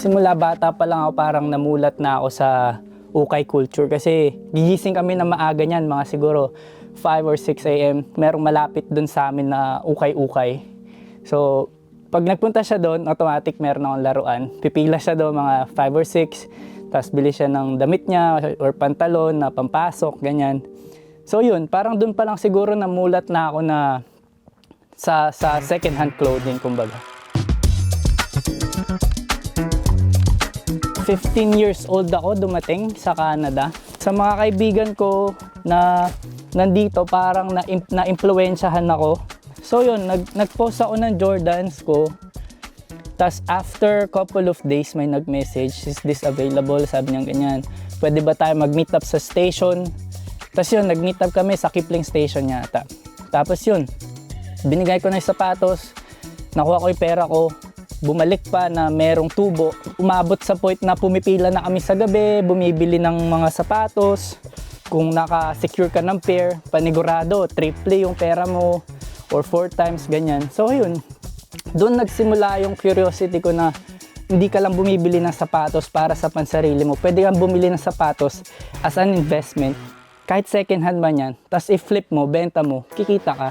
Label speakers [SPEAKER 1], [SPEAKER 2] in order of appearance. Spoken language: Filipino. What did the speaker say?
[SPEAKER 1] simula bata pa lang ako parang namulat na ako sa ukay culture kasi gigising kami na maaga niyan, mga siguro 5 or 6 a.m. Merong malapit dun sa amin na ukay-ukay. So, pag nagpunta siya doon, automatic meron akong laruan. Pipila siya doon mga 5 or 6, tapos bili siya ng damit niya or pantalon na pampasok, ganyan. So yun, parang doon pa lang siguro namulat na ako na sa second hand clothing, kumbaga. 15 years old ako dumating sa Canada. Sa mga kaibigan ko na nandito, parang na-impluwensyahan ako. So yun, nag-post ako ng Jordans ko. Tapos after couple of days may nag-message, is this available? Sabi niya ganyan, pwede ba tayo mag-meet up sa station? Tapos yun, nag-meet up kami sa Kipling Station yata. Tapos yun, binigay ko na yung sapatos, nakuha ko yung pera ko, bumalik pa na merong tubo. Umabot sa point na pumipila na kami sa gabi, bumibili ng mga sapatos. Kung naka-secure ka ng pair, panigurado, triple yung pera mo or 4 times, ganyan. So yun, doon nagsimula yung curiosity ko na hindi ka lang bumibili ng sapatos para sa pansarili mo. Pwede kang bumili ng sapatos as an investment. Kahit second hand man yan, tapos i-flip mo, benta mo, kikita ka.